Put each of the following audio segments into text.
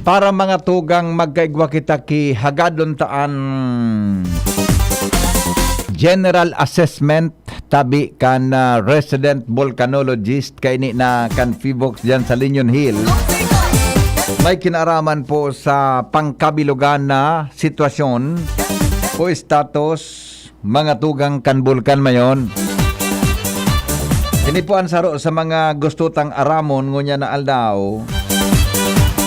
Para mga tugang magkaigwa kita ki hagadon taan general assessment tabi kan resident volcanologist kay ni na kan Fivox diyan sa Linyon Hill. May kinaraman po sa pangkabilugan na sitwasyon o status mga tugang kan bulkan mayon. Ini po ang saro sa mga gusto tang aramon ngunya na aldaw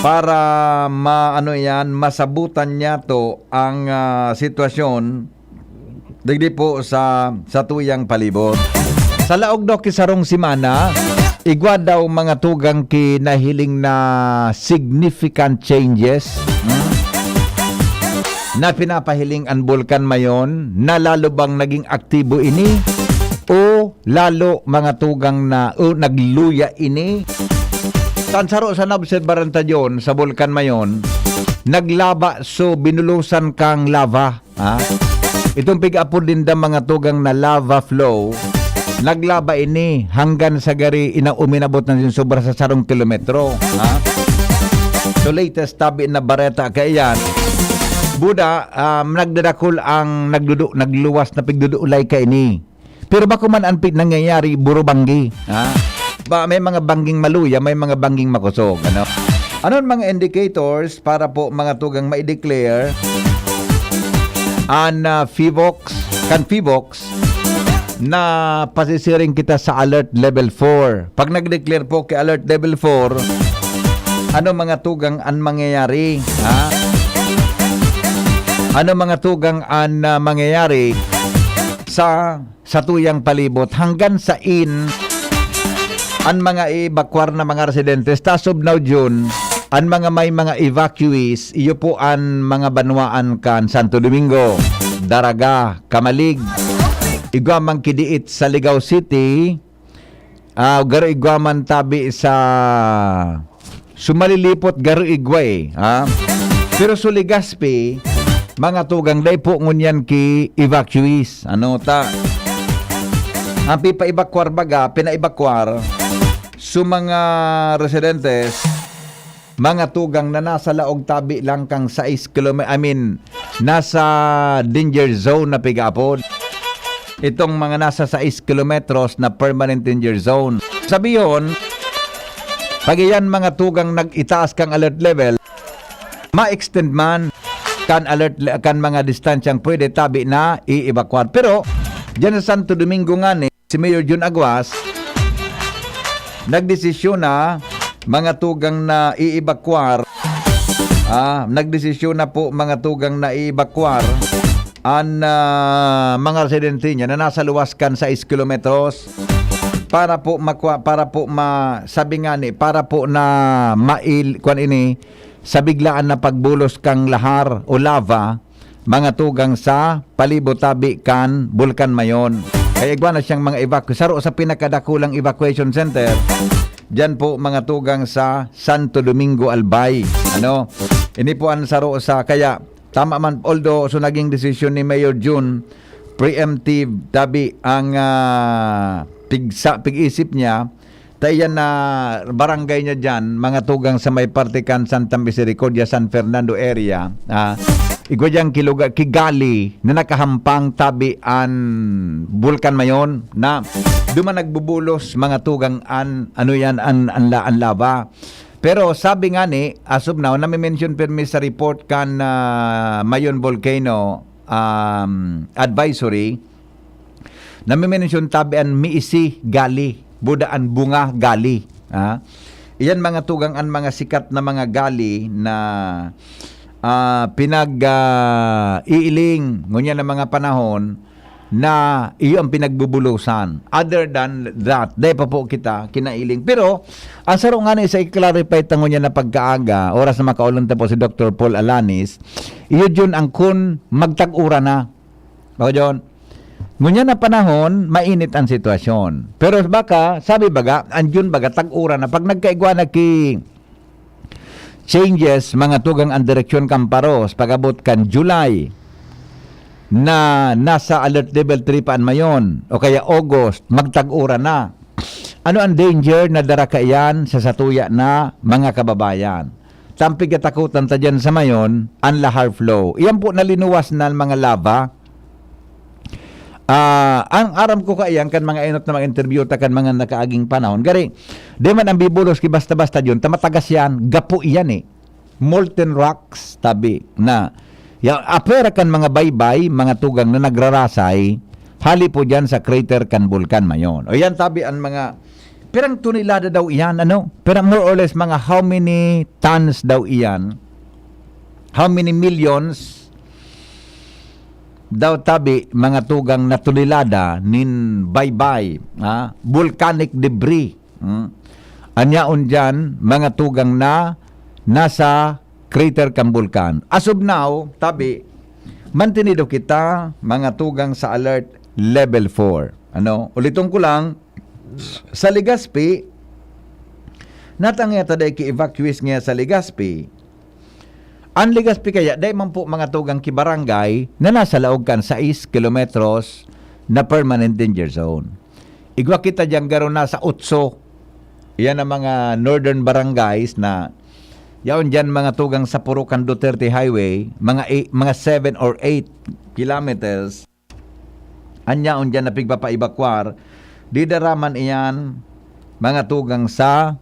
para masabutan niya to ang sitwasyon digdi po sa tuyang palibot. Sa laog do kisarong simana, igwa daw mga tugang kinahiling na significant changes na pinapahiling ang bulkan mayon na lalo bang naging aktibo ini o lalo mga tugang na nagluya ini. Tansaro sa nabserbaran ta yon sa bulkan mayon, naglaba so binulusan kang lava. Itong pig-apod din da mga tugang na lava flow, naglaba ini hanggang sa gari uminabot na din sobra sa 1 kilometro. So latest tabi na bareta kayan, Buda, nagdadakol ang nagluwas na pigdudulay ka ini. Pero bako man ang nangyayari, buro banggi. May mga bangging maluya, may mga bangging makusog. Ano mga indicators para po mga tugang ma-declare ang Fivox na pasisiring kita sa alert level 4. Pag nag-declare po kay alert level 4, ano mga tugang ang mangyayari? Ano mga tugang ang mangyayari sa tuyang palibot hanggang sa ang mga evacuar na mga residentes tasob now June ang may mga evacuees iyo po ang mga banwaan kan Santo Domingo, Daraga, Kamalig, igwaman kidiit sa Ligao City, garo igwaman tabi sa Sumalilipot garo igway, pero Suligaspi mga tugang day po ngunyan ki evacuees ang pipaibakwar baga pinaibakwar so mga residentes mga tugang na nasa laog tabi lang kang 6 km, nasa danger zone na pigapod. Itong mga nasa 6 kilometros na permanent danger zone. Sabi yun, pag iyan mga tugang nag-itaas kang alert level, ma-extend man kan mga distansyang pwede tabi na i-evacuate. Pero diyan sa Santo Domingo nga si Mayor Jun Aguas nagdesisyon na mga tugang na i-evacuate, nagdesisyon na po mga tugang na i-evacuate ang mga residente niya na nasa luwas kan 6 kilometros para po sa biglaan na pagbulos kang lahar o lava mga tugang sa palibot tabi kan bulkan mayon. Kaya igwa na siyang mga saro sa pinakadakulang evacuation center diyan po mga tugang sa Santo Domingo Albay. Ini po ang saro sa kaya tama man although so naging desisyon ni Mayor June preemptive tabi ang pig-isip niya tayan na barangay niya dyan mga tugang sa may partikan Santa Misericordia San Fernando area igwa dyan Kigali na nakahampang tabi an bulkan mayon na duman nagbubulos mga tugang an lava. Pero sabi nga as of now nami-mention permis sa report kan Mayon Volcano Advisory nami-mention tabi an miisi gali budaan bunga gali. Iyan mga tugang ang mga sikat na mga gali na iiling ngunya na mga panahon na iyo ang pinagbubulusan. Other than that, day pa po kita kinailing. Pero, ang saro nga sa i-clarify tango niya na pagkaaga, oras na makaulong po si Dr. Paul Alanis, iyo dyan ang kun magtag-ura na. Bako dyan? Ngunya na panahon, mainit ang sitwasyon. Pero baka, sabi baga, andyan baga, tag-ura na. Pag nagkaigwa na ki changes, mga tugang ang direksyon Kamparos, pag-abot kan July, na nasa alert level 3 paan mayon o kaya August magtag-ura na. Ano ang danger na dara kayan sa satuya na mga kababayan? tampig katakutan ta dyan sa mayon, ang lahar flow. Iyan po nalinuwas na mga lava. Ang aram ko kayan kan mga inot na mga interview ta kan mga nakaaging panahon. Gari, di man ang bibulos ki basta-basta yun, tamatagas yan, gapo iyan molten rocks tabi na apera kan mga baybay, mga tugang na nagrarasay, hali po dyan sa crater kan bulkan mayon. O yan tabi ang mga perang tunilada daw iyan, perang more or less mga how many tons daw iyan, how many millions daw tabi mga tugang na tunilada nin baybay, volcanic debris. Anyaon dyan mga tugang na nasa crater kang bulkan. As of now, tabi, mantinido kita mga tugang sa alert level 4. Ulitin ko lang, sa Legazpi, natangya taday ki-evacuate nga sa Legazpi. Ang Legazpi kaya, dahil man po mga tugang kibarangay na nasa laog kan 6 kilometros na permanent danger zone. Igwa kita dyan garo na sa 8. Yan ang mga northern barangays na yaon dyan mga tugang sa Purukan Duterte Highway, mga 7 or 8 kilometers. Anyaon dyan na pigpapaibakwar, didaraman iyan mga tugang sa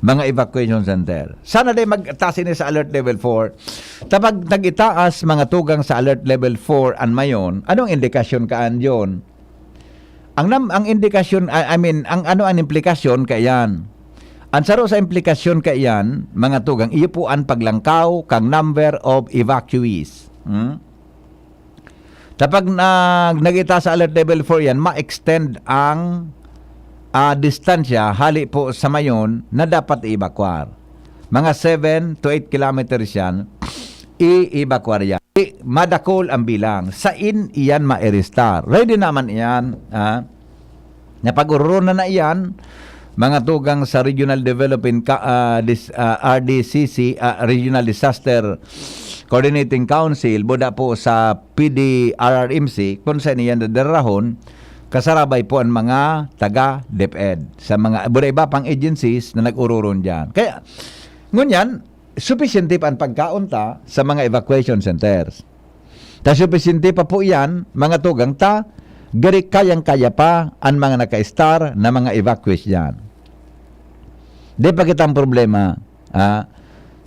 mga evacuation center. Sana day magtaas ini sa alert level 4. Tapag nagitaas mga tugang sa alert level 4 an mayon, anong indikasyon kaan yon? Ang indikasyon, ang implikasyon kayan? Ang saro sa implikasyon kayan, mga tugang, iyo po ang paglangkaw kang number of evacuees. Tapag nagitaas sa alert level 4 yan, ma-extend ang distansya hali po sa mayon na dapat i-evacuar. Mga 7 to 8 kilometers yan, i-evacuar yan. Madakol ang bilang. Sain iyan ma-restar. Ready naman iyan. Napag-uruna na iyan, mga tugang sa Regional Development RDCC, Regional Disaster Coordinating Council, boda po sa PDRRMC, kung saan iyan nadarahon, kasarabay po ang mga taga DepEd sa mga iba pang agencies na nag-ururon dyan. Kaya, ngunyan, sufficiente pa ang pagkaunta sa mga evacuation centers. Sufficiente pa po yan, mga tugang gari kayang-kaya pa ang mga naka-star na mga evacuees dyan. Di pa kitang problema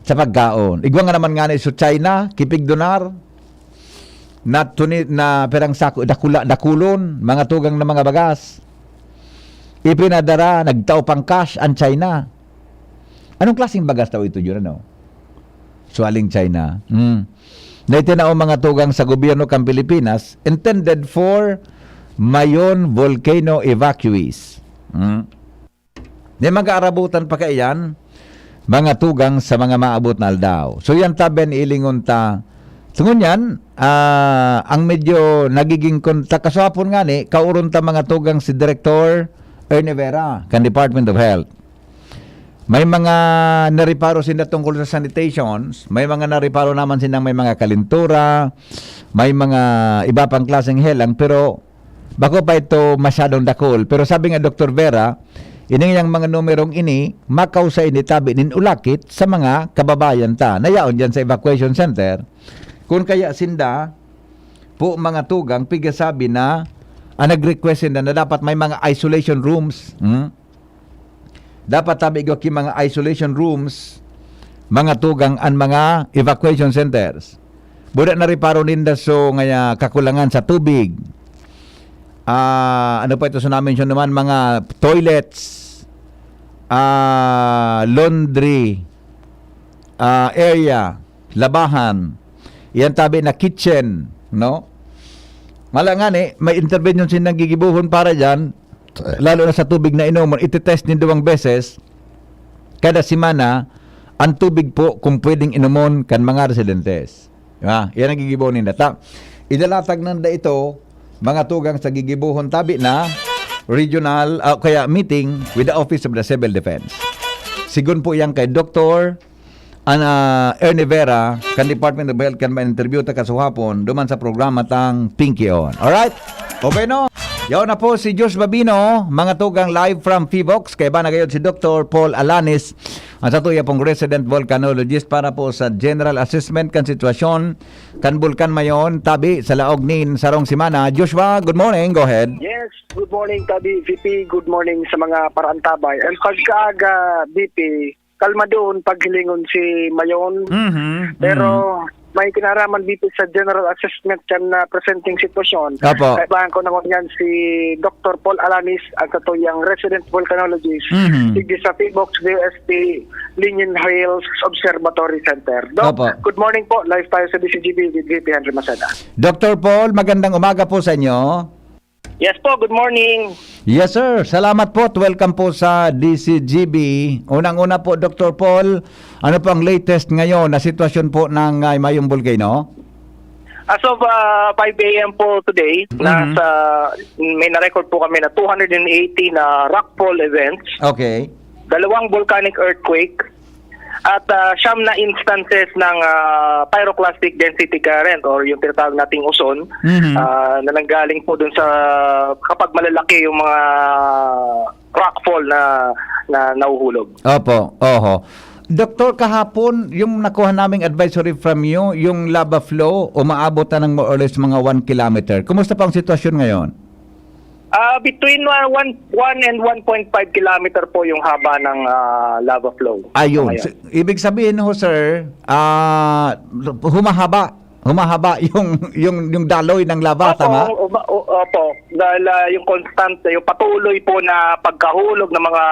sa pagkaon. Igwa nga naman nga sa China, kipig donar, na perang sako dakulon mga tugang na mga bagas ipinadara nagtao pang cash ang China. Anong klaseng bagas daw ito yun sualing China naitinao mga tugang sa gobyerno kang Pilipinas intended for mayon volcano evacuees. Di mag-aarabutan pa kaiyan mga tugang sa mga maabot na aldaw. So yan taben ilingon ta tungon yan, ang medyo nagiging kasapon nga ni, kauron ta mga tugang si Director Ernie Vera, kan Department of Health. May mga nariparo sila tungkol sa sanitations, may mga nariparo naman silang may mga kalintura, may mga iba pang klaseng helang, pero bako pa ito masyadong dakol. Pero sabi nga Dr. Vera, ining mga numerong ini, makausa ini tabi nin ulakit sa mga kababayan ta. Nayaon dyan sa evacuation center. Kung kaya sinda, po mga tugang, pigasabi na, nag-request sinda na dapat may mga isolation rooms. Dapat tabi ki mga isolation rooms, mga tugang, ang mga evacuation centers. Buda na riparo ninda so ngaya kakulangan sa tubig. Ano pa ito sa namin siya naman, mga toilets, laundry, area, labahan, yan tabi na kitchen, no? Malangan may intervention silang gigibuhon para dyan, lalo na sa tubig na inomon, iti-test ni 2 beses, kada semana, ang tubig po kung pwedeng inomon kan mga residentes. Yan ang gigibuhon nila. Idalatag nanda ito, mga tugang sa gigibuhon tabi na regional, kaya meeting with the Office of the Civil Defense. Sigun po yan kay Dr. Ernie Vera, kan Department of Health, kan ma-interview ta kasuhapon, duman sa programa tang Pinky On. Alright? Okay no? Yaw na po si Josh Babino, mga tugang live from Fivox, kay ba na gayon si Dr. Paul Alanis, Ang sa tuya pong resident volcanologist para po sa general assessment kan sitwasyon kan bulkan mayon tabi sa laog nin sarong simana. Joshua, good morning. Go ahead. Yes, good morning Tabi VP, good morning sa mga paraantabay. And pagkaaga VP, kalma doon paghilingon si Mayon. Pero may kinaraman VP sa general assessment yan na presenting sitwasyon. Apo. Kaibahan ko naman yan si Dr. Paul Alanis, ang katuyang resident volcanologist, sige sa PBOX DSP Linian Hills Observatory Center. Doc, Apo. good morning po. Live tayo sa DCGB with VP Henry Masada. Dr. Paul, magandang umaga po sa inyo. Yes po, good morning. Yes sir, salamat po at welcome po sa DCGB. Unang-una po Dr. Paul, ano po ang latest ngayon na sitwasyon po ng Mayong Volcano? As of 5 a.m. po today, may na-record po kami na 280 na rockfall events, Okay. 2 volcanic earthquake, at siyam na instances ng pyroclastic density current or yung tinatawag nating uson na nanggaling po dun sa kapag malalaki yung mga rockfall na nahuhulog. Opo, oho. Doktor, kahapon, yung nakuha naming advisory from you, yung lava flow, umaabot na ng more or less mga 1 kilometer. Kumusta pa ang sitwasyon ngayon? Between 1 and 1.5 kilometer po yung haba ng lava flow. Ayun. Ngayon. Ibig sabihin ho, sir, humahaba yung daloy ng lava, tama? Opo. Dahil yung constant, yung patuloy po na pagkahulog ng mga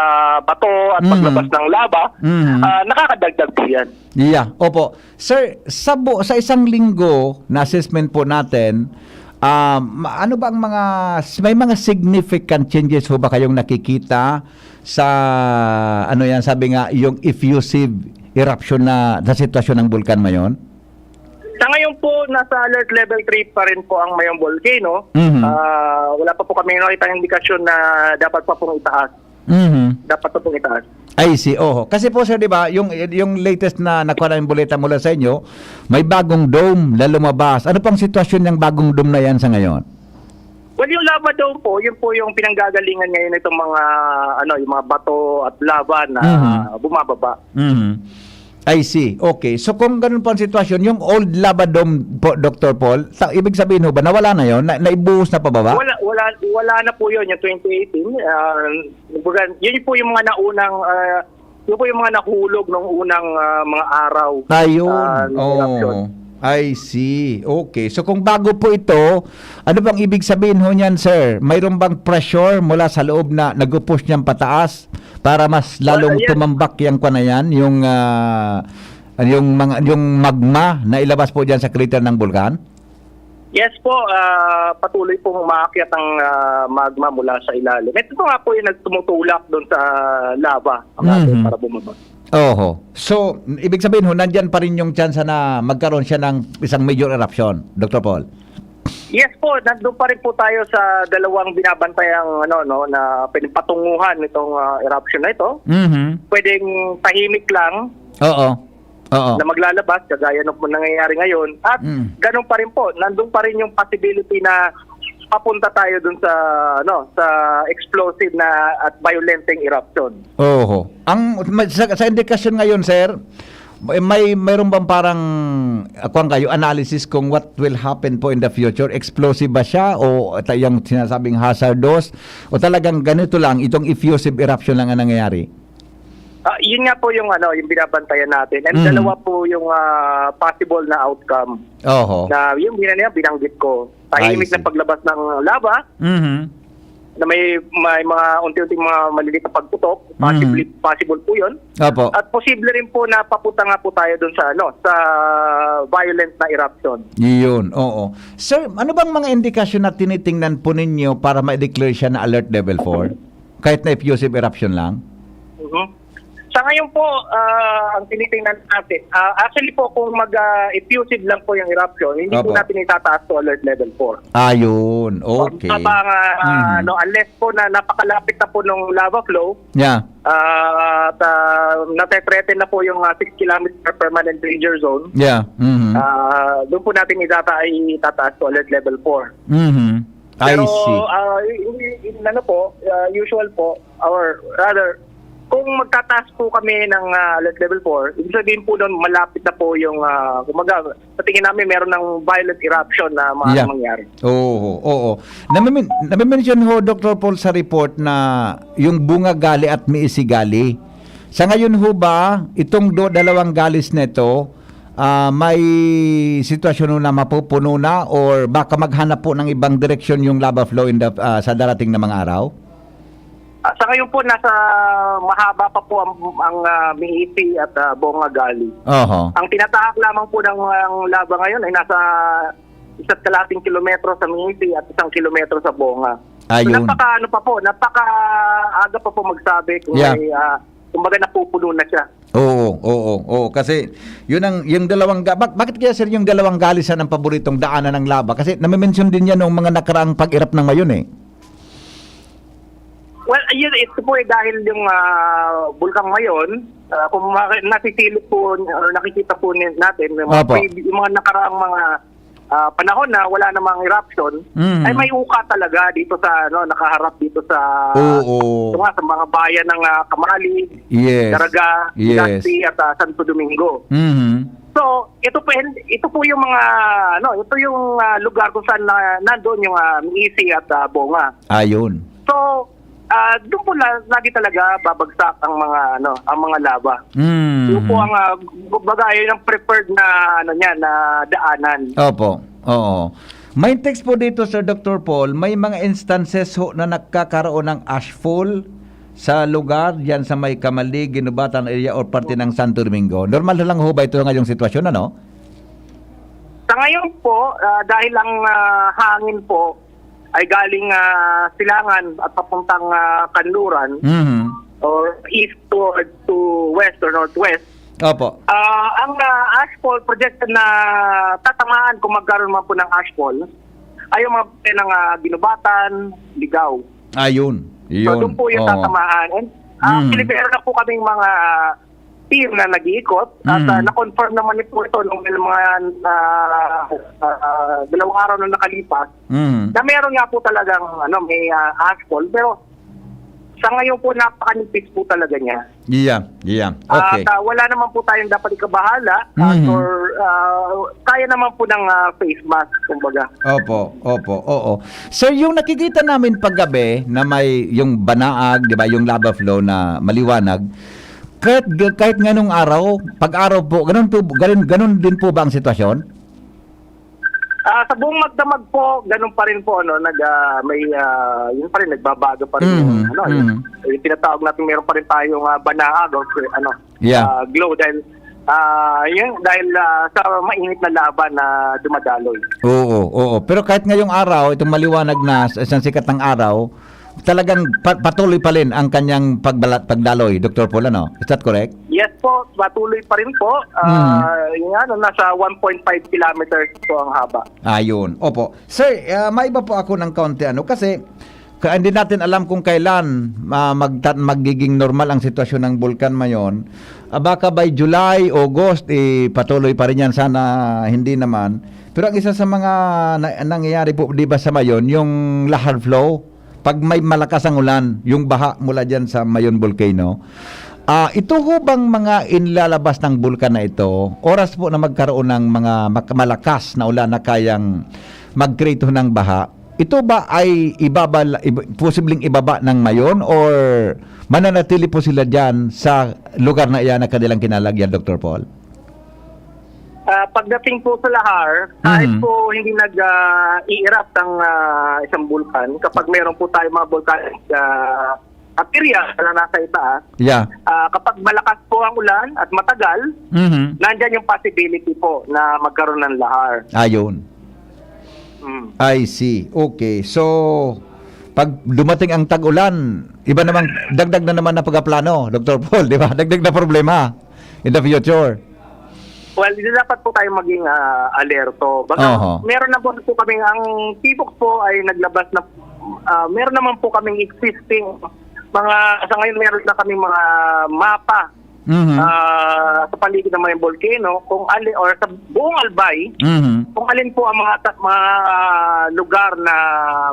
bato at paglabas ng lava, nakakadagdag po yan. Yeah, opo. Sir, sa isang linggo na assessment po natin, ano ba ang may mga significant changes ho ba kayong nakikita sa ano yan, sabi nga yung effusive eruption na sa sitwasyon ng bulkan ngayon? Sa ngayon po, nasa alert level 3 pa rin po ang Mayong Volcano. Wala pa po kami nakita indikasyon na dapat pa pong itaas. Dapat pa pong itaas. I see, oho. Kasi po sir, di ba, yung latest na nakuha namin buleta mula sa inyo, may bagong dome na lumabas. Ano pang sitwasyon ng bagong dome na yan sa ngayon? Well, yung lava dome po, yun po yung pinanggagalingan ngayon itong mga yung mga bato at lava na bumababa. I see. Okay. So kung ganun po ang sitwasyon, yung old lava dome po, Dr. Paul, ibig sabihin ho ba, nawala na yun? Naibuhos na pa ba? Wala na po yun, yung 2018. Yun po yung mga naunang, yun po yung mga nahulog nung unang mga araw. Ayun. I see. Okay. So kung bago po ito, ano bang ibig sabihin ho niyan, sir? Mayroon bang pressure mula sa loob na nag-push niyang pataas para mas lalong tumambak yang kwa na yan, yung magma na ilabas po diyan sa crater ng bulkan? Yes po, patuloy pong umaakyat ang magma mula sa ilalim. Ito po nga po yung nagtumutulak doon sa lava para bumaba. Oho. So, ibig sabihin ho, nandyan pa rin yung chance na magkaroon siya ng isang major eruption, Dr. Paul? Yes po, nandun pa rin po tayo sa dalawang binabantayang na patunguhan nitong eruption na ito. Pwedeng tahimik lang. Oo. Na maglalabas kagaya ng nangyayari ngayon at ganun pa rin po, nandun pa rin yung possibility na papunta tayo dun sa sa explosive na at violenteng eruption. Oho. Sa indikasyon ngayon, sir, mayroon bang parang analysis kung what will happen po in the future? Explosive ba siya o yung sinasabing hazardous o talagang ganito lang, itong effusive eruption lang ang nangyayari? Yun nga po yung yung binabantayan natin. And dalawa po yung possible na outcome. Oho. Na yung binanggit ko. Tahimik na paglabas ng lava. Na may mga unti-unting mga maliliit na pagputok. Possible po yun. Opo. At posible rin po na papunta nga po tayo dun sa sa violent na eruption. Yun, oo. Sir, ano bang mga indikasyon na tinitingnan po ninyo para ma-declare siya na alert level 4? Kahit na effusive eruption lang? Sa ngayon po, ang tinitingnan natin, actually po kung mag-effusive lang po yung eruption, hindi po natin itataas to alert level 4. Ayun, okay. Unless po na napakalapit na po ng lava flow, at nate-threaten na po yung 6 kilometer permanent danger zone, doon po natin itataas to alert level 4. I Pero, see. usual po, or rather, kung magtataas po kami ng alert level 4, ibig sabihin po doon malapit na po yung, kumaga, sa tingin namin meron ng violent eruption na maaaring mangyari. Oo. Nami-mention ho, Dr. Paul, sa report na yung Bunga Gali at Miisi Gali. Sa ngayon ho ba, itong dalawang galis na ito, may sitwasyon na mapupuno na or baka maghanap po ng ibang direksyon yung lava flow sa darating na mga araw? Sa ngayon po, nasa mahaba pa po ang Miisi at Bunga Gali. Oho. Ang tinatahak lamang po ng lava ngayon ay nasa 1.5 kilometro sa Miisi at 1 kilometro sa Bunga. Ayun. So, aga pa po magsabi kung may, kumbaga napupuno na siya. Oo. Kasi yung dalawang bakit kaya sir yung dalawang galisan ang paboritong daanan ng lava? Kasi nami-mention din yan ng mga nakaraang pag-irap ng Mayon eh. Well, ito po dahil yung bulkang Mayon, kung nasisilip po or nakikita po natin, yung mga nakaraang mga panahon na wala namang eruption, ay may uka talaga dito sa nakaharap dito sa sa mga bayan ng Kamali, Daraga, Legazpi at Santo Domingo. So, ito po yung mga ito yung lugar kung saan nandoon yung Miisi at Bunga. Ayun. So, doon po lagi talaga babagsak ang mga lava. Yung po ang bagay ng preferred na na daanan. Opo. Oo. May text po dito Sir Dr. Paul, may mga instances ho na nagkakaroon ng ashfall sa lugar diyan sa may Kamali, Ginubatan area or parte ng Santo Domingo. Normal lang ho ba ito ngayong sitwasyon Sa ngayon po, dahil ang hangin po ay galing Silangan at papuntang Kanluran or east to west or northwest. Opo. Ang ashfall projected na tatamaan kung magkaroon man po ng ashfall ay yung mga ng Ginubatan, Ligaw. Ayun. So doon po yung tatamaan. And meron na po kaming mga team na nag-iikot at na-confirm naman po ito nung mga 2 araw na nakalipas na meron nga po talagang may ashfall pero sa ngayon po napakanipis po talaga niya. Yeah. Okay. At wala naman po tayong dapat ikabahala or kaya naman po ng face mask kumbaga. Oo. Sir, yung nakikita namin paggabi na may yung banaag, 'di ba, yung lava flow na maliwanag, kahit nganong araw, pag-araw po, ganun din po ba ang sitwasyon? Sa buong magdamag po, ganun pa rin po yun pa rin nagbabago pa rin yung tinatawag natin meron pa rin tayong banaag o glow dahil sa mainit na laban na dumadaloy. Oo. Pero kahit ngayong araw, itong maliwanag na isang sikat ng araw, talagang patuloy pa rin ang kanyang pagdaloy, Dr. Paul, Is that correct? Yes po, patuloy pa rin po. Nasa 1.5 kilometers po ang haba. Ayun. Opo. Sir, maiba po ako ng kaunti kasi hindi natin alam kung kailan magiging normal ang sitwasyon ng bulkan Mayon. Baka by July, August, patuloy pa rin yan. Sana hindi naman. Pero ang isa sa mga nangyayari po, di ba sa Mayon, yung lahar flow, pag may malakas ang ulan, yung baha mula dyan sa Mayon Volcano, ito ho bang mga inlalabas ng bulkan na ito, oras po na magkaroon ng mga malakas na ulan na kayang mag-create ng baha, ito ba ay posibleng ibaba ng Mayon or mananatili po sila dyan sa lugar na iyan na kanilang kinalagyan, Dr. Paul? Pagdating po sa lahar, kahit po hindi nag-i-erupt ang isang bulkan, kapag meron po tayo mga volcanic area na nasa itaas, kapag malakas po ang ulan at matagal, nandyan yung possibility po na magkaroon ng lahar. Ayun. I see. Okay. So, pag dumating ang tag-ulan, iba namang, dagdag na naman na pagkaplano, Dr. Paul, di ba? Dagdag na problema in the future. Well, dapat po tayo maging alerto. Baka meron na po kaming, ang TIPOC po ay naglabas na, meron naman po kaming existing, sa ngayon meron na kaming mga mapa sa paligid ng Mayon Volcano, kung alin, or sa buong Albay, kung alin po ang mga lugar na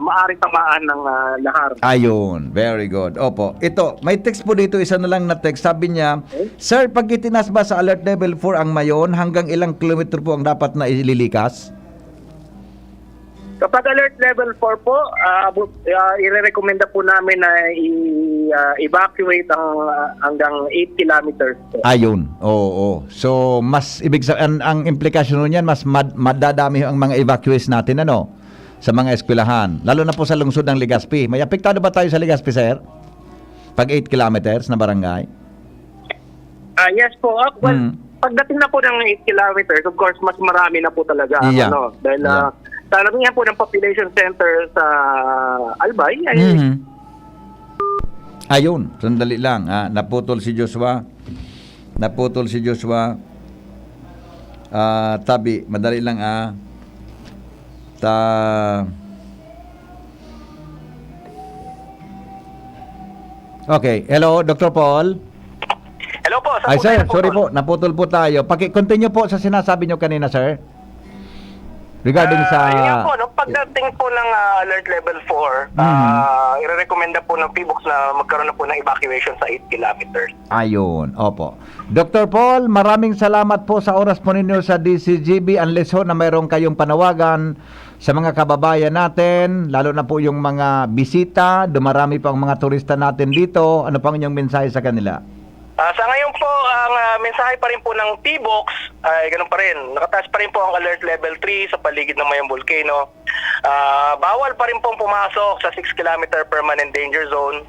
maaaring tamaan ng lahar. Ayun, very good. Opo. Ito, may text po dito, isa na lang na text. Sabi niya, Sir, pag itinaas ba sa alert level 4 ang Mayon, hanggang ilang kilometro po ang dapat na ililikas? Kapag alert level 4 po, i-recommenda po namin na evacuate hanggang 8 kilometers po. Ayun, oo. So, mas ibig sabihin, ang implikasyon niyan, mas madadami ang mga evacuees natin, ano? Sa mga eskwelahan. Lalo na po sa lungsod ng Legazpi. May apektado ba tayo sa Legazpi, sir? Pag 8 kilometers na barangay? Yes po. Well, pagdating na po ng 8 kilometers, of course, mas marami na po talaga. Yeah. Dahil karamihan po ng population center sa Albay ay Ayun, sandali lang. Naputol si Joshua. Tabi, madali lang Okay, hello, Dr. Paul. Hello po. Ay, sir, sorry po, naputol po tayo. Continue po sa sinasabi nyo kanina, sir. Regarding sa... Yun po, no? Pagdating po ng alert level 4, i-recommenda po ng PBOX na magkaroon na po ng evacuation sa 8 kilometers. Ayun, opo. Dr. Paul, maraming salamat po sa oras po ninyo sa DCGB. Unless ho na mayroon kayong panawagan sa mga kababayan natin, lalo na po yung mga bisita, dumarami pa ang mga turista natin dito. Ano pang inyong mensahe sa kanila? Sa ngayon po, ang mensahe pa rin po ng PBOX ay ganun pa rin. Nakataas pa rin po ang alert level 3 sa paligid ng Mayon Volcano. Bawal pa rin pong pumasok sa 6 kilometer permanent danger zone.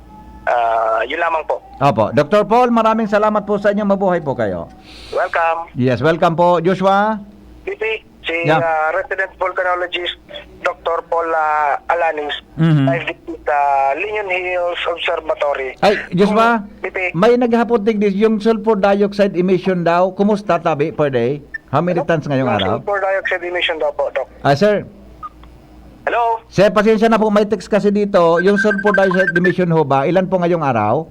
Yun lamang po. Opo. Dr. Paul, maraming salamat po sa inyo. Mabuhay po kayo. Welcome. Yes, welcome po. Joshua? BP, si resident volcanologist Dr. Paul Alanis, live sa Linion Hills Observatory. Ay, Joshua, BP. may naghahapotig din yung sulfur dioxide emission daw. Kumusta, tabi, per day? How many tons ngayong araw? Sulfur dioxide emission daw po, Doc. Sir. Hello? Sir, pasensya na po, may text kasi dito. Yung sulfur dioxide emission ho ba, ilan po ngayong araw?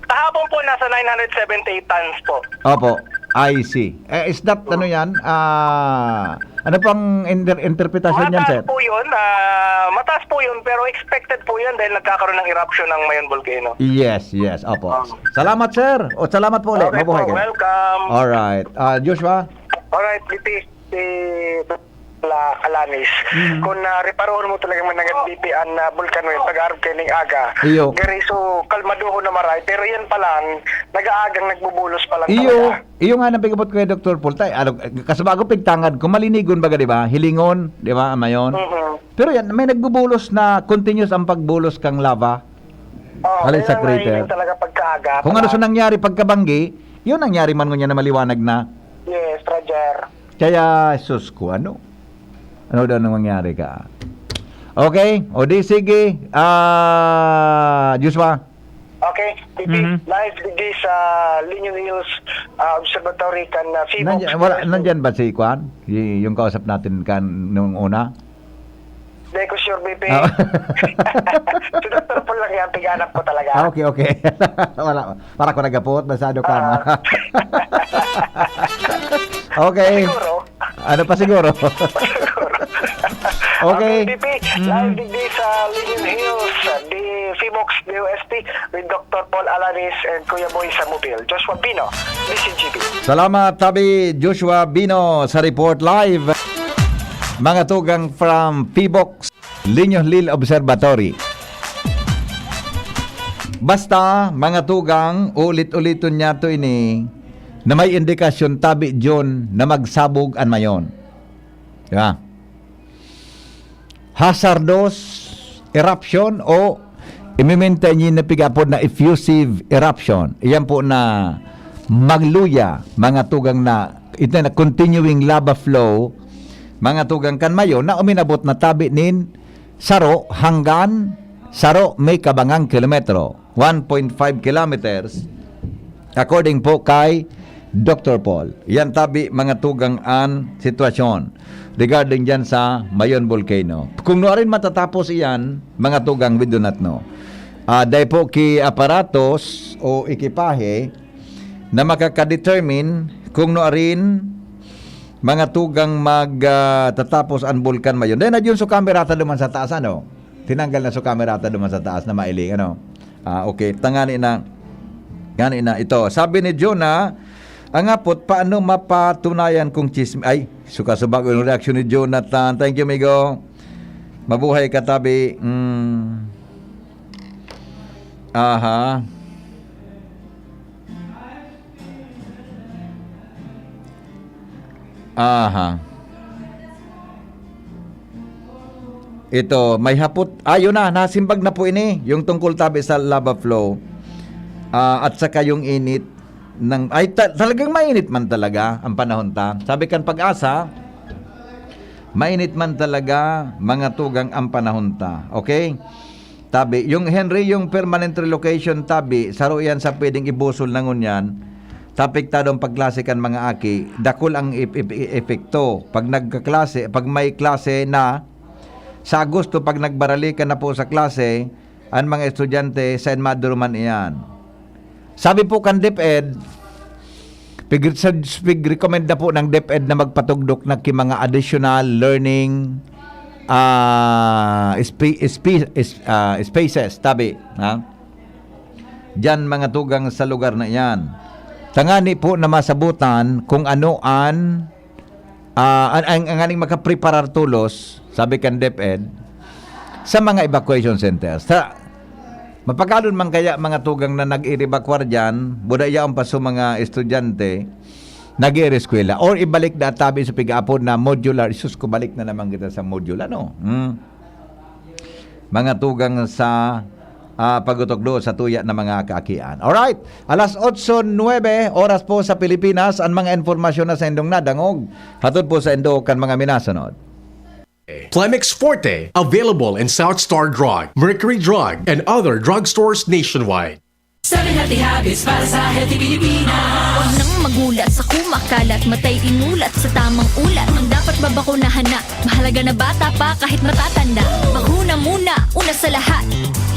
Kahapon po, nasa 978 tons po. Opo, I see. Is that, ano yan? Ano pang interpretasyon yan, sir? Mataas po yun, pero expected po yun dahil nagkakaroon ng eruption ng Mayon Volcano. Yes, opo. Salamat, sir. O, salamat po ulit. Okay Mabuhay po, kayo. welcome. Alright. Joshua? Alright, BP, si Alanis. Kung reparoon mo talaga managat BP ang bulkano yung pag-arab kaning aga. Iyo. Gari, so kalmaduho na maray. Pero yan pa lang, nag-aagang nagbubulos pa lang Iyo talaga. nga nabigabot ko kay Dr. Paul. Kasabago pigtangad, kung malinigon baga, di ba? Hilingon, di ba? Mayon. Pero yan, may nagbubulos na continuous ang pagbulos kang lava. Halin sa crater. Talaga pagkaaga. Kung ano sa nangyari pagkabanggi, yun nangyari man ngunya na maliwanag na. Yes, Roger. Kaya, sus ko, ano daw nang mangyari ka? Okay, o di sige. Joshua? Okay, BP, live digdi sa Linion Hills Observatory kan PBOX. Nandyan ba si Kwan? Yung kausap natin kan nung una? Hindi ko sure, BP. Si Dr. Paul lang yan, tiganap ko talaga. Okay. Wala, para ko nagapot, masyado ka na. Okay. Siguro. Ano pa siguro? Okay. BP, live digdi sa Linion Hills, di PBOX DOST with Dr. Paul Alanis and Kuya Boy Samubil. Joshua Bino, DCGB. Salamat, tabi Joshua Bino sa report live. Mga tugang from PBOX Linion Hill Observatory. Basta, mga tugang, ulit-uliton niya to ini na may indikasyon tabi John na magsabog an Mayon. Diba? Hazardous eruption o imimintain niyo na pigapod na effusive eruption. Iyan po na magluya, mga tugang na ito na continuing lava flow, mga tugang kan Mayon na uminabot na tabi nin Saro hanggang Saro may kabangang kilometro, 1.5 kilometers according po kay Dr. Paul. Yan tabi mga tugang an sitwasyon regarding dyan sa Mayon Volcano. Kung rin matatapos iyan, mga tugang, we do not know. Dahil po ki aparatos o ekipahe na makakadetermine kung noarin mga tugang tatapos ang bulkan mayon. Then na yun sa kamerata duman sa taas, ano? Tinanggal na sa kamerata duman sa taas na mailing, ano? Okay, tangani na. Gani na ito. Sabi ni Jonah, ang apot, paano mapatunayan kung chismis? Ay, suka-subag yung reaction ni Jonathan. Thank you, Migo. Mabuhay ka, tabi. Aha. Aha. Ito, may hapot. Ayun na, nasimbag na po ini. Yung tungkol tabi sa lava flow. At saka yung init ng talagang mainit man talaga ang panahon ta. Sabi kan Pag-asa, mainit man talaga mga tugang ang panahon ta. Okay? Tabi, yung Henry, yung permanent relocation tabi, saro yan sa pwedeng ibusol na ngunyan. Tapiktadong pagklase kan mga aki, dakol ang epekto. Pag nagkaklase, pag may klase na, sa Agosto, pag nagbarali ka na po sa klase, ang mga estudyante, sa maduruman iyan. Sabi po kan DepEd, recommend na po ng DepEd na magpatugdok na mga additional learning spaces, tabi. Diyan mga tugang sa lugar na iyan. Tangani po na masabutan kung ano ang aning makapreparar tulos, sabi kan DepEd, sa mga evacuation centers. Mapagkalon man kaya mga tugang na nag-i-evacuar dyan, budaya ang paso mga estudyante, nag-i-eskwela. Or ibalik na tabi sa pig-apod na modular. Isus ko, balik na naman kita sa modular, no? Mga tugang sa pagutok do sa tuya na mga kaakian. Alright, alas 8:09 oras po sa Pilipinas, ang mga informasyon na sa indong nadangog. Hatod po sa indo kan mga minasunod. Plemix Forte, available in South Star Drug, Mercury Drug, and other drugstores nationwide. 7 Healthy Habits para sa Healthy Pilipinas. Huwag nang magulat sa kumakalat, matay inulat sa tamang ulat. Ang dapat babakunahan na, mahalaga na bata pa kahit matatanda. Bakuna muna, una sa lahat.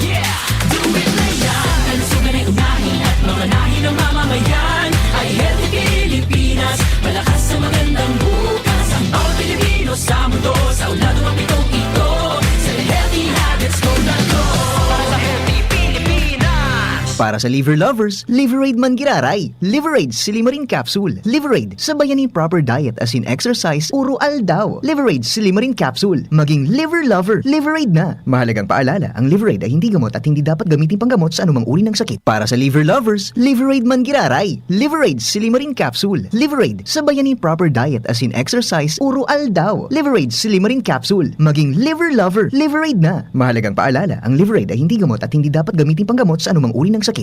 Yeah, do it like that. Kalusugan ay unahin at mamanahin ng mamamayan. Ay Healthy Pilipinas, malakas sa magandang bukas. Ang bawat Pilipino sa mundo, sa ulado ng pitong ito. Sa Healthy Habits Go na go. Para sa Healthy Pilipinas. Para sa liver lovers, Liverade man giraray. Liverade Silimarin Capsule. Liverade, sabayan ni proper diet as in exercise, uro aldaw. Liverade Silimarin Capsule. Maging liver lover, Liverade na. Mahalagang paalala, ang Liverade ay hindi gamot at hindi dapat gamitin panggamot sa anumang uri ng sakit. Para sa liver lovers, Liverade man giraray. Liverade Silimarin Capsule. Liverade, sabayan ni proper diet as in exercise, uro aldaw. Liverade Silimarin Capsule. Maging liver lover, Liverade na. Mahalagang paalala, ang Liverade ay hindi gamot at hindi dapat gamitin panggamot sa anumang uri ng sakit.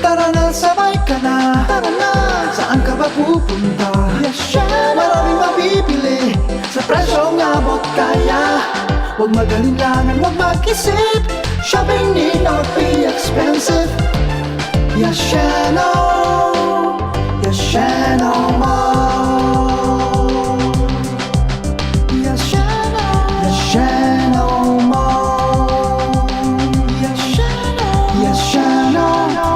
Tara na, sabay ka na. Tara na, saan ka ba pupunta? Maraming mabibili sa presyong abot kaya. Huwag magalinlangan, huwag mag-isip. Shopping need not be expensive. Yashano, Yashano Mall. Yashano, Yashano Mall. Yashano, Yashano.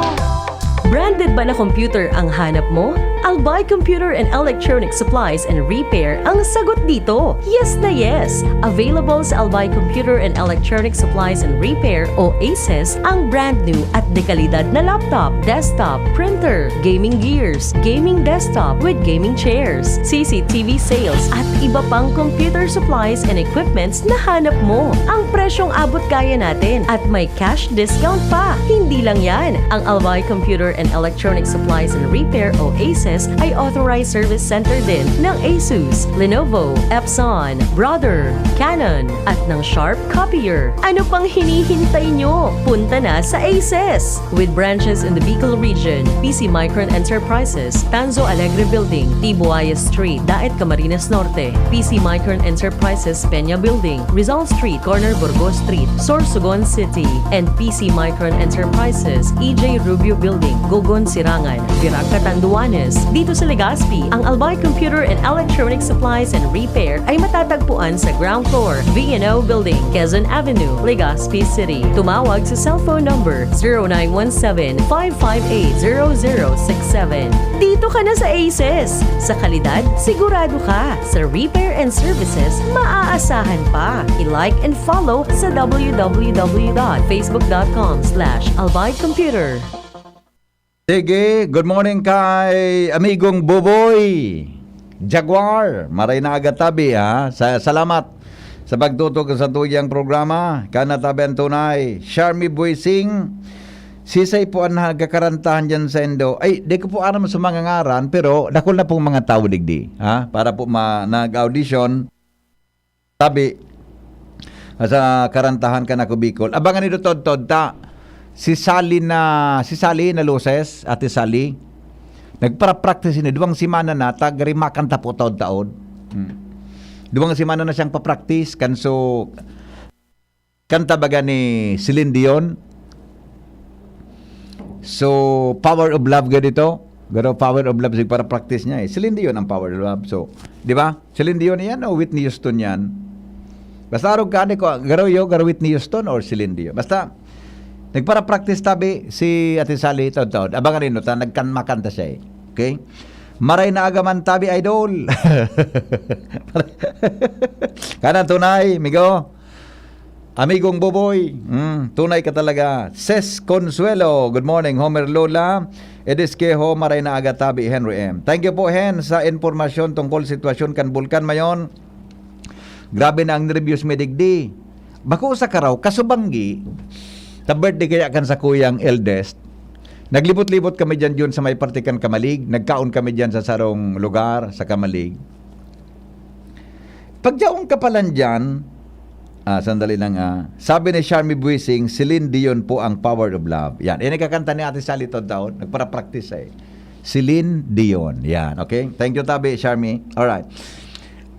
Branded ba na computer ang hanap mo? Albay Computer and Electronic Supplies and Repair ang sagot dito. Yes na yes! Available sa Albay Computer and Electronic Supplies and Repair o ACES ang brand new at dekalidad na laptop, desktop, printer, gaming gears, gaming desktop with gaming chairs, CCTV sales at iba pang computer supplies and equipments na hanap mo. Ang presyong abot kaya natin at may cash discount pa. Hindi lang yan. Ang Albay Computer and Electronic Supplies and Repair o ACES ay authorized service center din ng ASUS, Lenovo, Epson, Brother, Canon at ng Sharp Copier. Ano pang hinihintay nyo? Punta na sa ASUS! With branches in the Bicol region, PC Micron Enterprises, Tanzo Alegre Building, Tibuaya Street, Daet Camarines Norte, PC Micron Enterprises, Peña Building, Rizal Street, Corner Burgos Street, Sorsogon City, and PC Micron Enterprises, EJ Rubio Building, Gogon Sirangan, Virac Catanduanes, Dito sa Legazpi, ang Albay Computer and Electronic Supplies and Repair ay matatagpuan sa ground floor, V&O Building, Quezon Avenue, Legazpi City. Tumawag sa cellphone number 0917-558-0067. Dito ka na sa ACES. Sa kalidad, sigurado ka. Sa repair and services, maaasahan pa. I-like and follow sa www.facebook.com/albaycomputer. Sige, good morning kay amigong Boboy Jaguar. Maray na agad tabi ha. Salamat sa pagtutok sa tuyang programa. Kana tabi ang tunay. Charmy Buising. Sisay po ang nagkakarantahan dyan sa Indo. Ay, di ko po alam sa mga ngaran, pero dakol na pong mga tao digdi. Ha? Para po nag-audition. Tabi sa karantahan ka na Bicol. Abangan nito Tod ta. Si Sally na Luces, Ate Sally, nagpa-practice ni duwang simana na tagari makanta po taon-taon. Duwang simana na siyang pa-practice kanso kanta baga ni Celine Dion. So Power of Love ganito. Garo Power of Love sig para practice niya eh. Celine Dion ang Power of Love. So, di ba? Celine Dion yan o Whitney Houston yan. Basta arog ka ko garo Whitney Houston or Celine Dion. Basta nagpara-practice tabi si Ate Sally taon-taon. Abangan rin, nagkanmakanta siya eh. Okay? Maray na agaman tabi, idol. Kanan tunay, migo. Amigong Boboy. Tunay ka talaga. Ses Consuelo. Good morning, Homer Lola. Ediskeho, maray na aga tabi, Henry M. Thank you po, Hen, sa informasyon tungkol sitwasyon kan Bulkan mayon. Grabe na ang reviews medigdi. Bako sa karaw, kasubanggi, ta birthday kaya kan sa kuyang eldest. Naglibot-libot kami dyan sa may partikan Kamalig. Nagkaon kami dyan sa sarong lugar sa Kamalig. Pagjaong ka pala dyan, sandali lang sabi ni Charmy Buising, Celine Dion po ang Power of Love. Yan. Nakakanta ni Ate Sally taon. Nagpara-practice eh. Celine Dion. Yan. Okay? Thank you, Tabi, Charmy. Alright.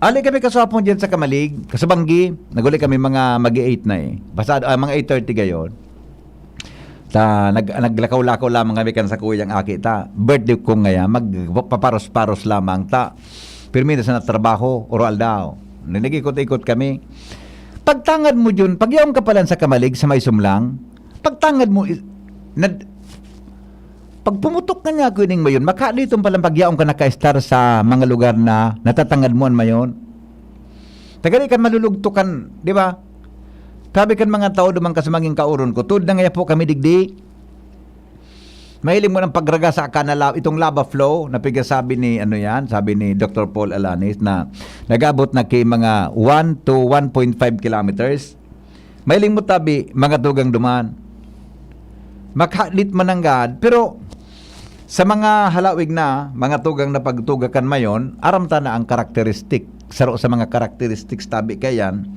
Ali kami kasapon dyan sa Kamalig. Kasabanggi. Naguli kami mga mag-8 na eh. Basta mga 8:30 gayon. Naglakaw-lakaw lamang kami kan sa kuyang aki ta. Birthday ko ngayon, magpaparos-paros lamang ta. Pirmino sa natrabaho, oral daw. Nagikot-ikot kami. Pagtangad mo dyan, pagyaong ka pala sa Kamalig, sa may sumlang, pagtangad mo, pag pumutok ka niya ko ining mayon, makalitong palang pagyaong ka naka-star sa mga lugar na natatangad mo an mayon. Tagali kan malulugtukan, di ba? Sabi kan mga tao dumang kasamanging kauron ko,tud na nga po kami digdi. Mahiling mo ng pagraga sa kanala, itong lava flow, napigasabi ni, sabi ni Dr. Paul Alanis na nagabot na kay mga 1 to 1.5 kilometers. Mahiling mo tabi, mga tugang duman. Makalit mananggad, pero sa mga halawig na, mga tugang na pagtugakan mayon, aramta na ang karakteristik, saro sa mga characteristics tabi kayan,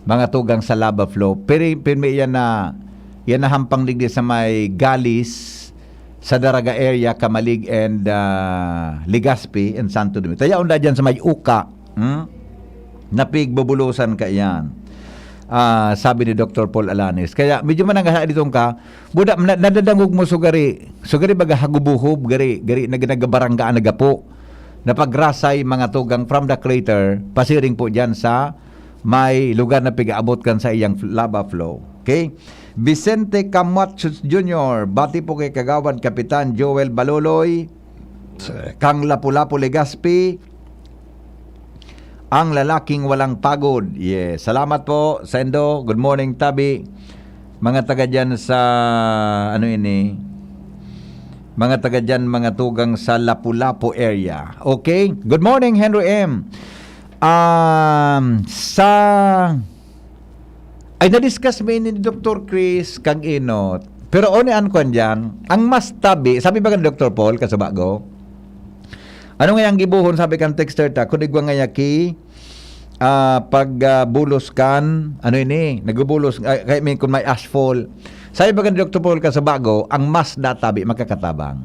mga tugang sa lava flow. Pero yan na hampang digdi sa may Galis, sa Daraga area, Kamalig and Legazpi and Santo Domingo. Tayaon na dyan sa may Uka. Napigbubulusan ka yan. Sabi ni Dr. Paul Alanis. Kaya medyo mananggaha ditong ka, buda, nadadangog mo sugari baga hagubuhob, gari nagbaranggaan nagapo, napagrasay mga tugang from the crater, pasiring po dyan sa may lugar na pigaabot kan sa iyang lava flow. Okay? Vicente Camacho Jr., bati po kay Kagawad Kapitan Joel Baloloy, kang Lapu-Lapu Legazpi, ang lalaking walang pagod. Yes, salamat po, Sendo. Good morning, Tabi. Mga taga dyan sa, mga taga dyan, mga tugang sa Lapu-Lapu area. Okay? Good morning, Henry M. Ay na-discuss mo ni Dr. Chris kag inot. Pero an kon dyan, ang mas tabi, sabi ba kan Dr. Paul kasabago? Ano nga yung gibuhon, sabi kan texter ta, kunigwa nga yaki, pagbulos kan, nagbubulos, kaya kung may ashfall. Sabi ba kan Dr. Paul kasabago, ang mas databi, magkakatabang.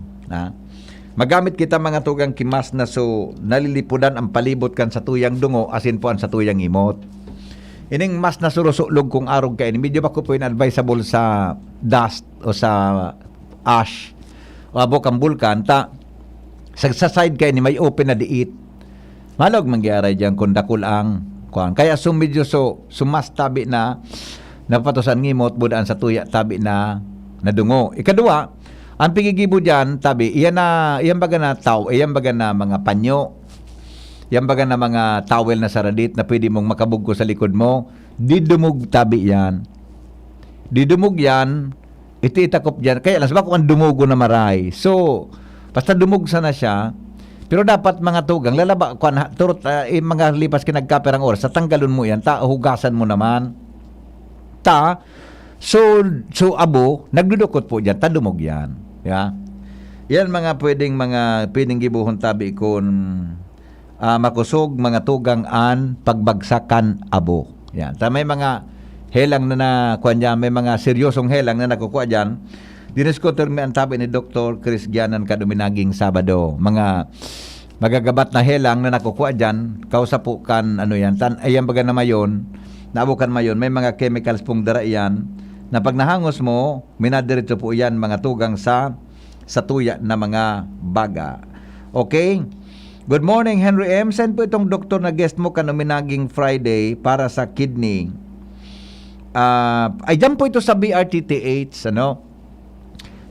Magamit kita mga tugang kimas na so nalilipudan ang palibot kan sa tuyang dungo, asin po ang sa tuyang imot. Ining mas nasurusulog kung arog kayo. Medyo ba ko po advisable sa dust o sa ash o abok ang bulkan. Sa side kay ni may open na diit. Malog mangyaray diyan kung dakul ang kuan. Kaya medyo sumas tabi na napatusan ngimot budaan sa tuya tabi na nadungo. Ikadua, ang pigigibo diyan tabi iyan baga na iyan baga na mga panyo. Iyan baga na mga towel na saradit na pwede mong makabugko sa likod mo. Didumog tabi yan. Didumog yan. Itakop diyan. Kaya lang sabab kung dumugo na maray. So basta dumug sana siya. Pero dapat mga tugang lalaba kuan turot mga lipas kinagkaperang oras sa tanggalon mo yan hugasan mo naman. So abo nagdudukot po diyan dumog yan. Yeah. Yan mga pwedeng gibuhon tabi kun makusog mga tugang an pagbagsakan abo. Yan. May mga helang na kuan diyan, may mga seryosong helang na nakukuha diyan. Diniskuter mi ang tabi ni Dr. Chris Gianan kaduminaging Sabado. Mga magagabat na helang na nakukuha dyan, kausapukan, ayan baga na mayon, naabukan mayon, may mga chemicals pong dara yan, na pag nahangos mo, minadiretso po yan, mga tugang sa tuya na mga baga. Okay? Good morning, Henry M. Send po itong doktor na guest mo kanuminaging Friday para sa kidney. Ay, dyan po ito sa BRTTH,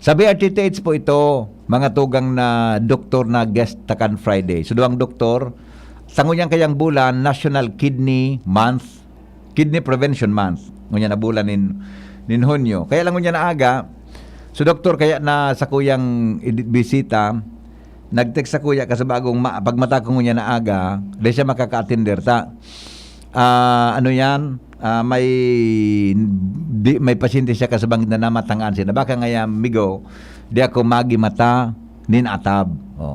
Sa BRTTH po ito, mga tugang na doktor na guest takan Friday. So, duwang doktor, sangunyang kayang bulan, National Kidney Month, Kidney Prevention Month. Ngunya na bulan nin Hunyo. Kaya lang ngunya na aga, so doktor kaya na sa kuyang bisita, nag-text sa kuya kasi bagong pagmata ko ngunya na aga, di siya makaka-attender ta. May pasyente siya kasabang na namatangan siya. Baka ngaya migo, di ako magi mata nin atab.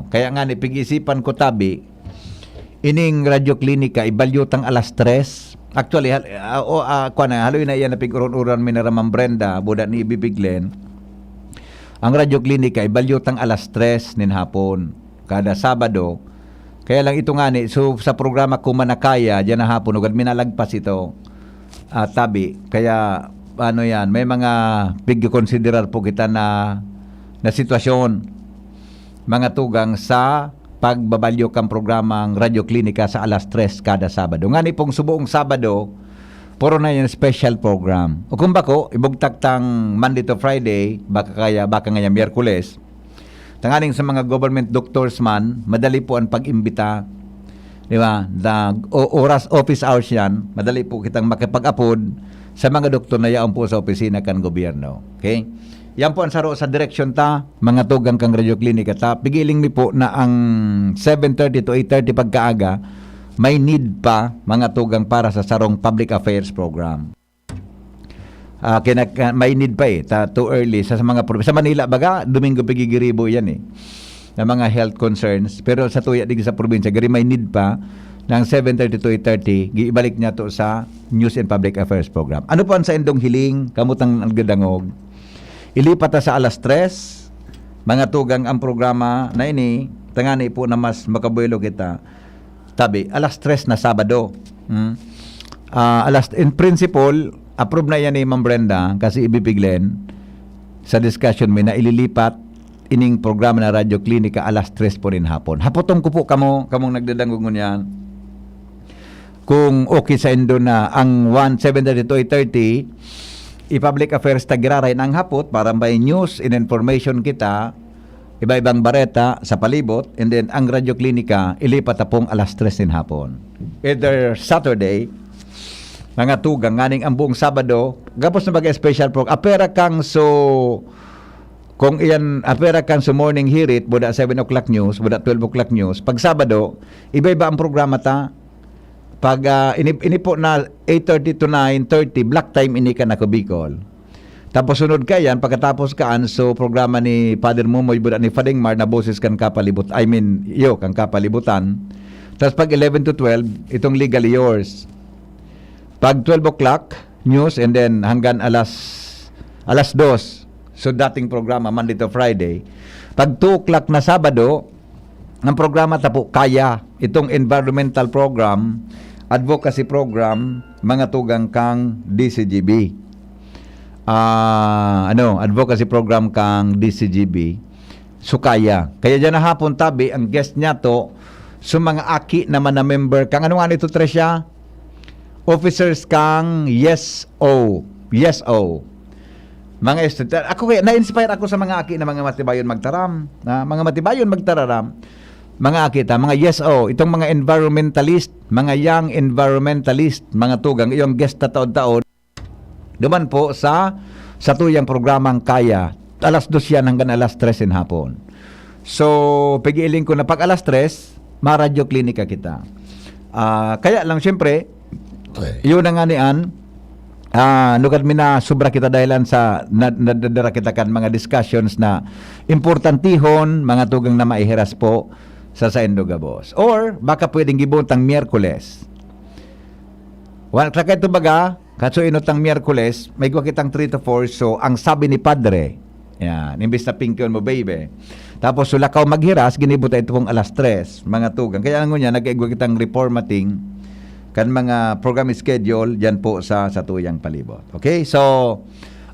Kaya nga ni pag-isipan ko tabi, ining radyo klinika ibalyutang alas 3. Actually, haloy na iyan na pig-uron-uran minaramang Brenda, buda ni ibibiglen. Ang radyo klinika ibalyutang alas 3 nin hapon, kada Sabado. Kaya lang ito nga ni, so sa programa Kumanakaya, dyan na hapon, ugad minalagpas ito. Tabi, kaya may mga pig-considerar po kita na sitwasyon, mga tugang sa pagbabalyo kang programang Radyo Klinika sa alas 3 kada Sabado. Nga ni pong subuong Sabado, puro na yung special program. O kung bako, ibugtak tang Monday to Friday, baka ngayang Miyerkules, tangaling sa mga government doctors man, madali po ang pag-imbita. Di ba? Office hours yan, madali po kitang makipag-upod sa mga doktor na yaon po sa opisina kan gobyerno. Okay? Yan po ang saro sa direksyon ta, mga tugang kang radyo klinika ta. Pigiling mi po na ang 7:30 to 8:30 pagkaaga, may need pa mga tugang para sa sarong public affairs program. May need pa too early sa mga sa Manila baga, Domingo pigigiribo yan na mga health concerns, pero sa tuya din sa probinsya gari may need pa ng 7:30 to 8:30 giibalik niya to sa News and Public Affairs program. Ano po ang sa indong hiling kamutang ang gadangog ilipat ta sa alas 3 mga tugang ang programa na ini tangani po na mas makabuelo kita tabi alas 3 na Sabado. In principle approve na yan ni Ma'am Brenda kasi ibibiglen sa discussion may na ililipat ining programa na Radyo Klinika alas 3 po rin hapon. Hapotong ko po kamong nagdadangog ngunyan. Kung okay sa indo na ang 7:30 to 8:30 i-public affairs tagiraray ng hapot para may news and information kita iba-ibang bareta sa palibot and then ang Radyo Klinika ilipat na pong alas 3 din hapon. Either Saturday mga tugang nganing ang buong Sabado gapos na special program apera kang kung iyan apera kan sa morning hirit buda 7 o'clock news, buda 12 o'clock news, pag Sabado iba-iba ang programa ta. Pag ini po na 8:30 to 9:30 black time ini ka na ko Bicol. Tapos sunod ka yan pagkatapos kaan so programa ni Father Mumoy buda ni Fading Mar na boses kan kapalibot kang kapalibutan. Tapos pag 11 to 12 itong Legally Yours. Pag 12 o'clock news and then hanggang alas 2 so dating programa Monday to Friday. Pag 2 o'clock na Sabado, ang programa tapo kaya itong environmental program, advocacy program, mga tugang kang DCGB. Advocacy program kang DCGB. sukaya. Kaya dyan na hapon tabi, ang guest niya to, so mga aki naman na member kang, ano nga nito Tresya? Officers kang yes o. Mga student, ako kaya na-inspire ako sa mga aki na mga matibayon magtaram, mga matibayon magtararam, mga aki ta, mga yes o, itong mga environmentalist, mga young environmentalist, mga tugang, iyong guest na taon-taon, duman po sa tuyang programang Kaya, alas 2 yan hanggang alas 3 in hapon. So, pigiiling ko na pag alas 3, ma-radio klinika kita. Kaya lang, syempre, yun na nga niyan, nukad mi na sobra kita dahilan sa nadadara kita kan mga discussions na importantihon, mga tugang na maihiras po sa Indogabos. Or, baka pwedeng gibuntang Miyerkules. Wala kaya ito baga, katso inotang Miyerkules, may gwa kitang 3 to 4, so ang sabi ni Padre, yan, imbis na pinkyon mo, baby. Tapos sulakaw maghiras, ginibuta ito pong alas 3, mga tugang. Kaya lang niya, nag-igwa kitang reformating kan mga program schedule dyan po sa tuyang palibot. Okay? So,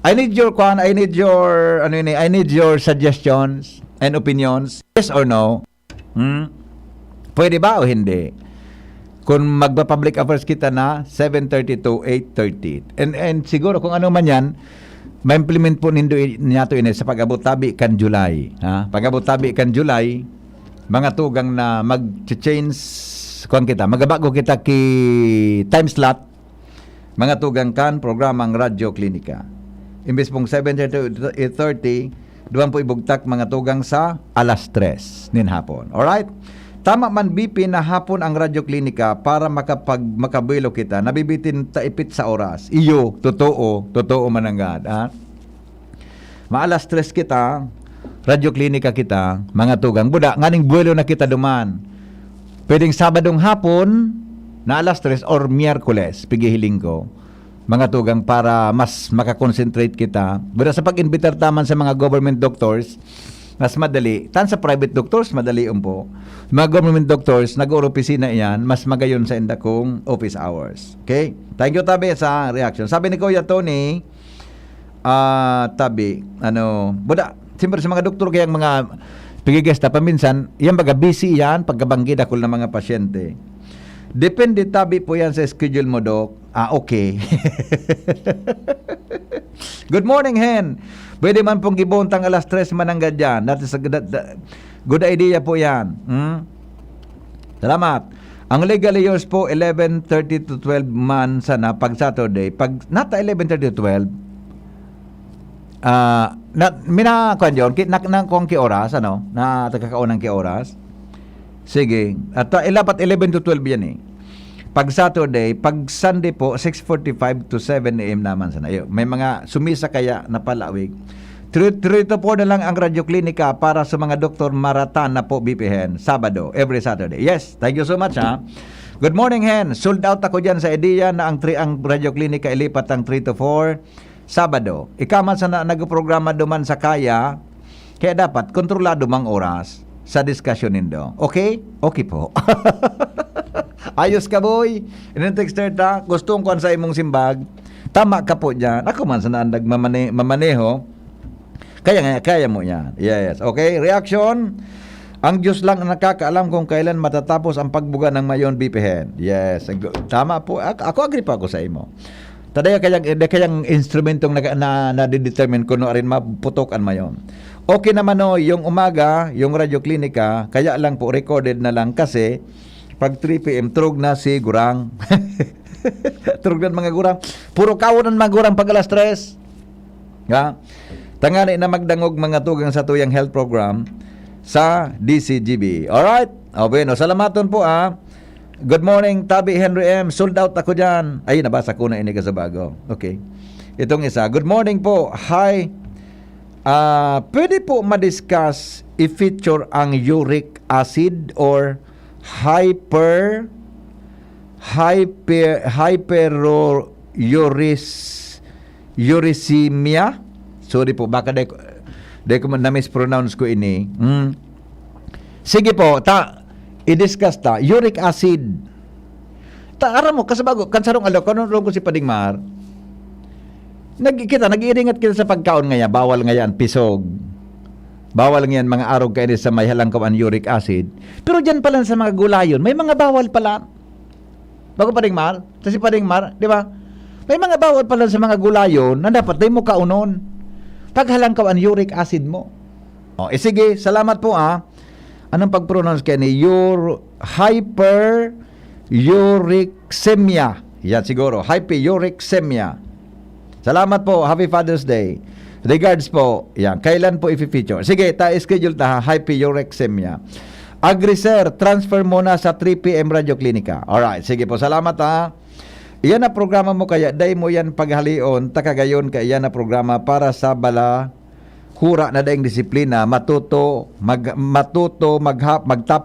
I need your suggestions and opinions. Yes or no? Pwede ba o hindi? Kung magpa-public affairs kita na 7:30 to 8:30. And siguro kung ano man yan, ma-implement po niya to sa pag-abot tabi kan July. Pag-abot tabi kan July, mga tugang na mag-change kuan kita, magabago kita ki time slot, mga tugang kan programang Radyo Klinika. Imbes pong 7:30 to 8:30, duwan po ibugtak mga tugang sa alas 3 nin hapon. Alright? Tama man BP na hapon ang Radyo Klinika para makabilo kita, nabibitin taipit sa oras. Iyo, totoo mananggad. Maalas 3 kita, Radyo Klinika kita, mga tugang. Buda, nganing buwelo na kita duman. Pwedeng Sabadong hapon, na alas 3 or Miyerkules, pigihiling ko. Mga tugang para mas makakonsentrate kita. Buda sa pag-invitar taman sa mga government doctors, mas madali. Tan sa private doctors, madali po. Mga government doctors, nag-opisina iyan, mas magayon sa inda kong office hours. Okay? Thank you, Tabi, sa reaction. Sabi ni Kuya Tony, Tabi, buda, siyempre sa mga doktor, kayang mga pigigesta, paminsan, yan baga busy yan, pagkabanggid ako ng mga pasyente. Depende, Tabi, po yan sa schedule mo, Dok. Okay. Good morning, Hen. Pwede man pong gibuntang alas 3 mananggad dyan. That is a good idea po yan. Salamat. Ang legal years po, 11:30 to 12 man sana pag Saturday. Pag nata 11:30 to 12, minakuan yun, nakong ki oras, na tagakaunang ki oras. Sige. At ilapat 11 to 12 yan eh. Pag Saturday, pag Sunday po, 6:45 to 7 a.m. naman sana. May mga sumisa kaya na palawig. 3 to 4 na lang ang Radyo Klinika para sa mga doktor Maratan na po BPHen. Sabado, every Saturday. Yes, thank you so much ha. Good morning, Hen. Sold out ako dyan sa ideya na ang Radyo Klinika ilipat ang 3 to 4 Sabado. Ikaman sa nagprograma duman sa Kaya, kaya dapat kontrolado mang oras sa discussion nindo. Okay? Okay po. Ayos ka, boy. Inintexter ta, gustong kuan sa imong simbag. Tama ka po dyan. Ako man sa naandag mamaneho. Kaya mo yan. Yes. Okay, reaction. Ang Diyos lang ang nakakaalam kung kailan matatapos ang pagbuga ng Mayon BPHen. Yes. Tama po. Ako agree pa ako sa imo. Tadaya kayang instrumentong na-determine kung rin maputok ang Mayon. Okay naman yung umaga, yung Radyo Klinika, kaya lang po recorded na lang kasi pag 3 p.m. trug na si Gurang. Trug na mga Gurang. Puro kawanan mga Gurang pag alas 3. Tangani na magdangog mga tugang sa tuyang health program sa DCGB. Alright? Bueno, salamaton po Good morning, Tabi Henry M. Sold out ako dyan. Ay, nabasa ko na ini ka sa bago. Okay. Itong isa. Good morning po. Hi. Pwede po ma-discuss i-feature ang uric acid or hyperuricemia. Sorry po, baka de ko na-mispronounce ko ini. Sige po, i-discuss uric acid. Aram mo, kasabago, kansarong alo, kanong ko si Padingmar, nag-iringat kita sa pagkaon ngaya, bawal ngayan, pisog. Bawal nga yan mga arog kayo sa may halangkawan uric acid. Pero dyan pala sa mga gulayon, may mga bawal pala. Bago Paring Mar? Kasi Paring Mar, di ba? May mga bawal pala sa mga gulayon na dapat di mo kaunon. Pag halangkawan uric acid mo. O, sige, salamat po Anong pag-pronounce kayo ni? Hyperuricemia. Yan siguro, hyperuricemia. Salamat po, Happy Father's Day. Regards po, yan. Kailan po i-feature? Sige, schedule hyperuricemia. Agriser, transfer muna sa 3 PM Radio Clinica. Alright, sige po, salamat Iyan na programa mo kaya, day mo yan paghalion, takagayon ka iyan na programa para sa bala, hura na daing disiplina, magtapo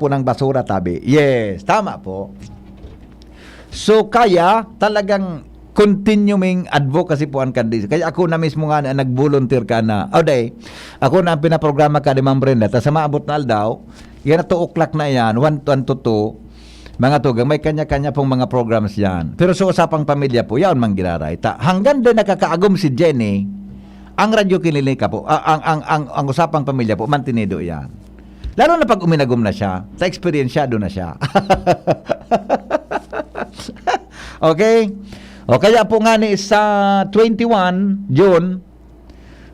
ng basura tabi. Yes, tama po. So, kaya talagang continuing advocacy po ang kandis. Kaya ako na mismo nga na nag-volunteer ka na. Day, ako na ang pinaprograma ka ni Ma'am Brenda. Ta sa maabot na aldaw, yan na 2 o'clock na yan, 1 to 2, mga tugang, may kanya-kanya pong mga programs yan. Pero sa usapang pamilya po, yan mang giraray. Hanggang doon nakakaagom si Jenny, ang radyo kininika po, ang usapang pamilya po, mantinido yan. Lalo na pag uminagom na siya, sa experiensyado na siya. Okay? O kaya po nga ni sa 21 June,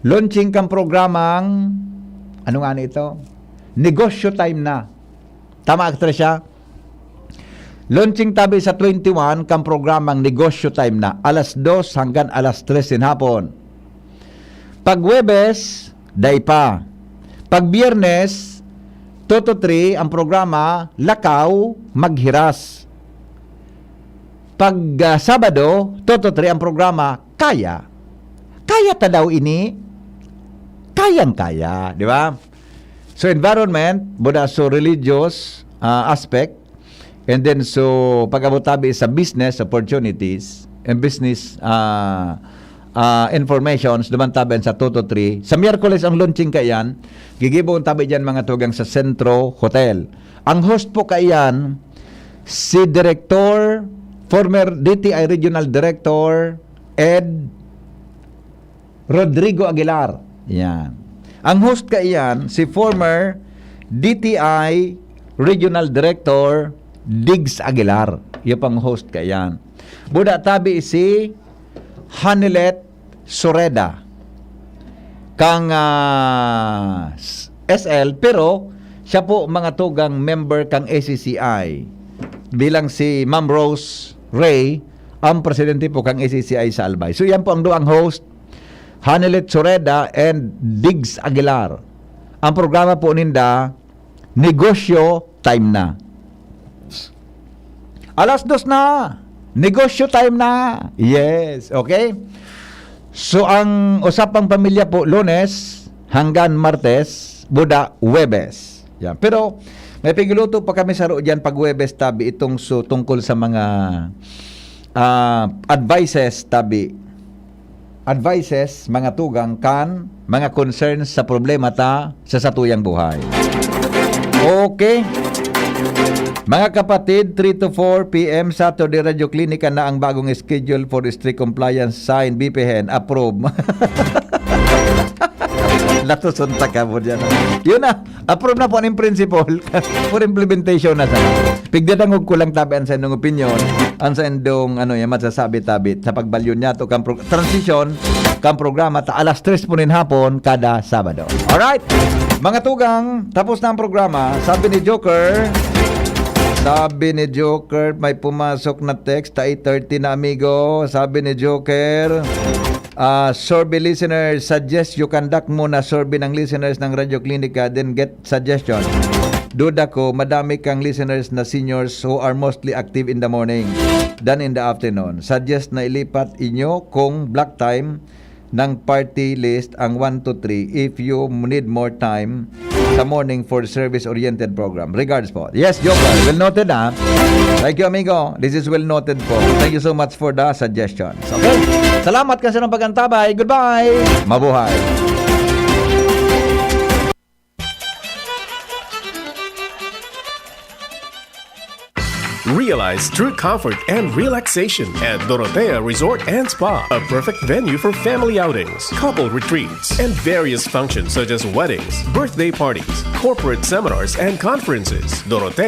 launching kang programang, ano nga ni ito? Negosyo time na. Tama, actress siya? Launching tabi sa 21 kang programang Negosyo time na. Alas 2 hanggang alas 3 din hapon. Pag Huwebes, day pa. Pag Biyernes, 2 to 3 ang programa Lakaw Maghiras. Pag Sabado, 2 to 3 ang programa Kaya. Kaya ta daw ini. Kayang-kaya, di ba? So environment, buda so religious aspect, and then so pag-abot-tabi sa business opportunities and business informations, naman tabi sa 2 to 3. Sa Miyerkules ang launching kayan, gigibo ang tabi dyan mga tugang sa Centro Hotel. Ang host po kayan, si Director, former DTI Regional Director, Ed Rodrigo Aguilar. Yan. Ang host kayan, si former DTI Regional Director, Diggs Aguilar. Yung pang host kayan. Buda tabi si Hanilet Soreda kang SL, pero siya po mga tugang member kang ACCI bilang si Ma'am Rose Ray ang presidente po kang ACCI sa Albay. So yan po ang duang host, Hanilet Soreda and Diggs Aguilar. Ang programa po ninda, Negosyo Time na. Alas 2 na. Negosyo time na. Yes, okay? So, ang usapang pamilya po, Lunes hanggang Martes, buda, Huwebes. Yan. Pero, may pigiluto pa kami sa dyan pag Huwebes, tabi, itong tungkol sa mga advices, tabi. Advices, mga tugang, mga concerns sa problema sa satuyang buhay. Okay. Mga kapatid, 3 to 4 PM Saturday Radio Clinica na ang bagong schedule for strict compliance sign BPHN approve. Natusunta ka mo dyan. Yun na, approve na po ang principle for implementation na sa. Pigdadangog ko lang tabi ang sa inyong opinion, ang sa inyong masasabi-tabi sa pagbalyon niya to transition kang programa ta alas 3 po nin hapon kada Sabado. Alright, mga tugang, tapos na ang programa. Sabi ni Joker, may pumasok na text, 8:30 na amigo. Sabi ni Joker, survey listeners, suggest you conduct muna survey ng listeners ng Radio Clinica, then get suggestion. Duda ko, madami kang listeners na seniors who are mostly active in the morning than in the afternoon. Suggest na ilipat inyo kung block time ng party list ang 1 to 3 if you need more time sa morning for service-oriented program. Regards po. Yes, Joker. Well noted, Thank you, amigo. This is well noted po. Thank you so much for the suggestions. Okay? Salamat kasi ng pagantabay. Goodbye. Mabuhay. Realize true comfort and relaxation at Dorotea Resort and Spa, a perfect venue for family outings, couple retreats, and various functions such as weddings, birthday parties, corporate seminars, and conferences. Dorotea